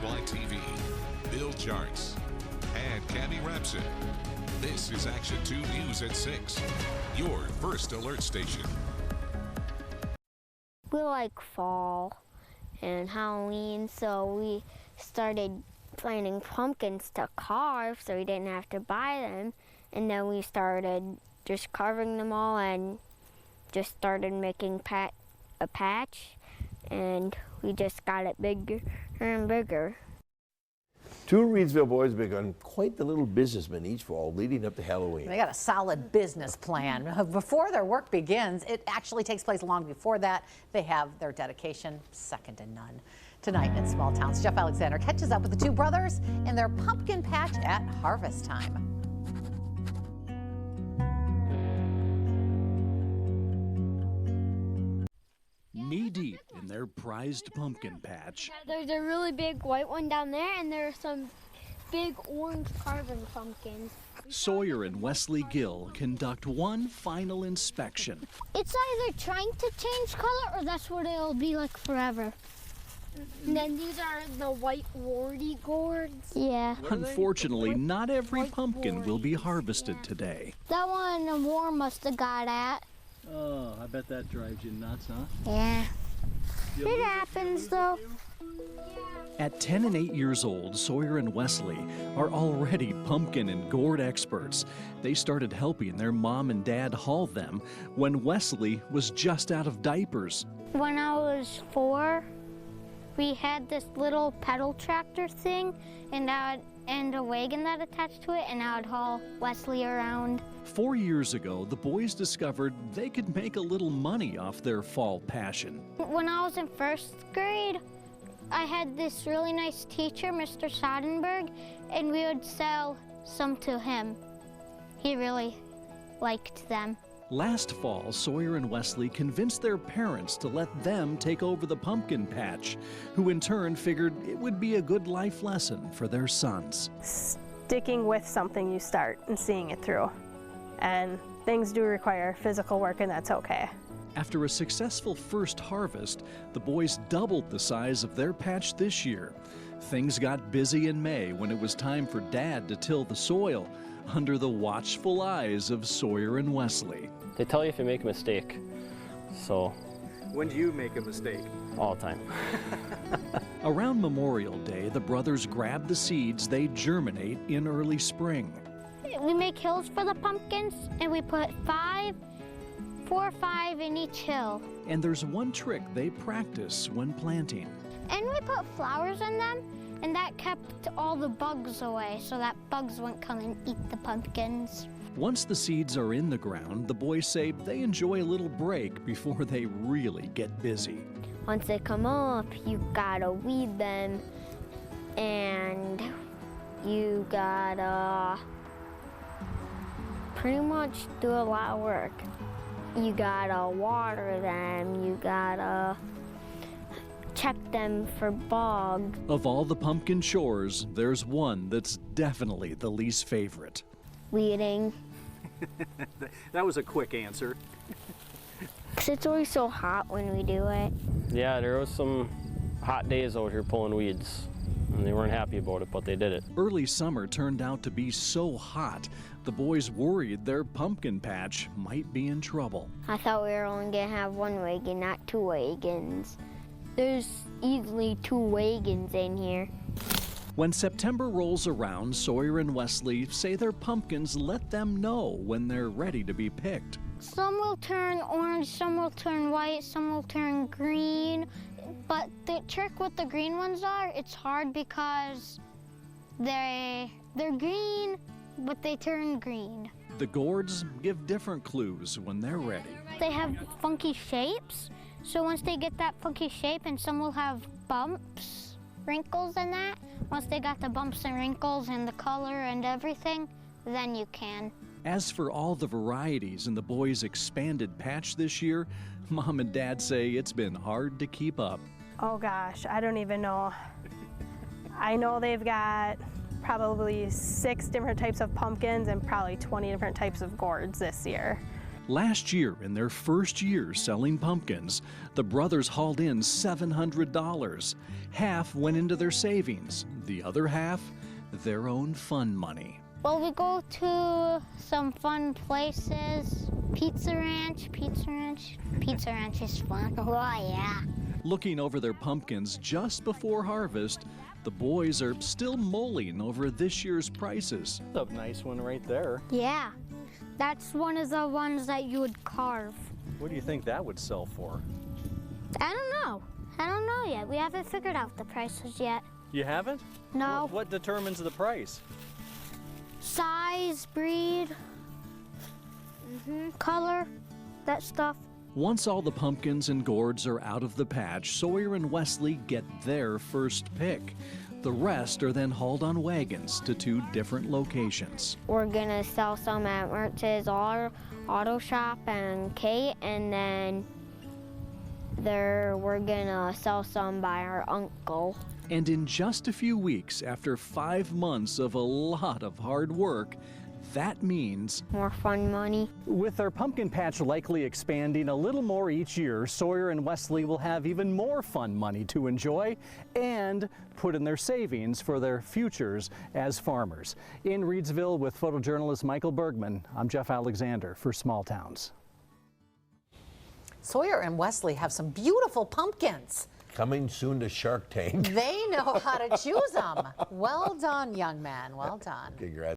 WBYTV, Bill Jarts, and Cammie Rapson. This is Action 2 News at 6, your first alert station. We like fall and Halloween, so we started planting pumpkins to carve so we didn't have to buy them. And then we started just carving them all and just started making a patch, and we just got it bigger and bigger. Two Reedsville boys have begun quite the little businessmen each fall leading up to Halloween. They got a solid business plan. Before their work begins, it actually takes place long before that. They have their dedication second to none. Tonight in Small Towns, Jeff Alexander catches up with the two brothers in their pumpkin patch at harvest time. Knee-deep in their prized pumpkin patch. There's a really big white one down there, and there are some big orange carving pumpkins. Sawyer and Wesley Gill conduct one final inspection. It's either trying to change color or that's what it'll be like forever. And then these are the white warty gourds. Yeah. Unfortunately, not every pumpkin will be harvested today. That one War must have got at. Oh, I bet that drives you nuts, huh? Yeah. It happens though. At 10 and 8 years old, Sawyer and Wesley are already pumpkin and gourd experts. They started helping their mom and dad haul them when Wesley was just out of diapers. When I was 4, we had this little pedal tractor thing and a wagon that attached to it, and I would haul Wesley around. 4 years ago, the boys discovered they could make a little money off their fall passion. When I was in 1st grade, I had this really nice teacher, Mr. Sodenberg, and we would sell some to him. He really liked them. Last fall, Sawyer and Wesley convinced their parents to let them take over the pumpkin patch, who in turn figured it would be a good life lesson for their sons. Sticking with something you start and seeing it through. And things do require physical work, and that's okay. After a successful first harvest, the boys doubled the size of their patch this year. Things got busy in May when it was time for Dad to till the soil under the watchful eyes of Sawyer and Wesley. They tell you if you make a mistake, so. When do you make a mistake? All the time. Around Memorial Day, the brothers grab the seeds they germinate in early spring. We make hills for the pumpkins, and we put 4 or 5 in each hill. And there's one trick they practice when planting. And we put flowers in them, and that kept all the bugs away so that bugs wouldn't come and eat the pumpkins. Once the seeds are in the ground, the boys say they enjoy a little break before they really get busy. Once they come up, you gotta weed them, and you gotta pretty much do a lot of work. You gotta water them, you gotta check them for bugs. Of all the pumpkin chores, there's one that's definitely the least favorite. Weeding. That was a quick answer. 'Cause it's always so hot when we do it. Yeah, there was some hot days out here pulling weeds, and they weren't happy about it, but they did it. Early summer turned out to be so hot, the boys worried their pumpkin patch might be in trouble. I thought we were only gonna have 1 wagon, not 2 wagons. There's easily 2 wagons in here. When September rolls around, Sawyer and Wesley say their pumpkins let them know when they're ready to be picked. Some will turn orange, some will turn white, some will turn green. But the trick with the green ones it's hard because they're green, but they turn green. The gourds give different clues when they're ready. They have funky shapes, so once they get that funky shape, and some will have bumps, wrinkles in that, once they got the bumps and wrinkles and the color and everything, then you can. As for all the varieties in the boys' expanded patch this year, Mom and Dad say it's been hard to keep up. Oh gosh, I don't even know. I know they've got probably 6 different types of pumpkins and probably 20 different types of gourds this year. Last year, in their first year selling pumpkins, the brothers hauled in $700. Half went into their savings, the other half, their own fun money. Well, we go to some fun places. Pizza Ranch is fun. Oh, yeah. Looking over their pumpkins just before harvest, the boys are still mulling over this year's prices. A nice one right there. Yeah, that's one of the ones that you would carve. What do you think that would sell for? I don't know yet. We haven't figured out the prices yet. You haven't? No. What determines the price? Size, breed, color, that stuff. Once all the pumpkins and gourds are out of the patch, Sawyer and Wesley get their first pick. The rest are then hauled on wagons to 2 different locations. We're gonna sell some at Mertz's Auto Shop and Kate, and then we're gonna sell some by our uncle. And in just a few weeks, after 5 months of a lot of hard work, that means More fun money. With their pumpkin patch likely expanding a little more each year, Sawyer and Wesley will have even more fun money to enjoy and put in their savings for their futures as farmers. In Reidsville with photojournalist Michael Bergman, I'm Jeff Alexander for Small Towns. Sawyer and Wesley have some beautiful pumpkins. Coming soon to Shark Tank. They know how to choose them. Well done, young man. Well done. Congrats.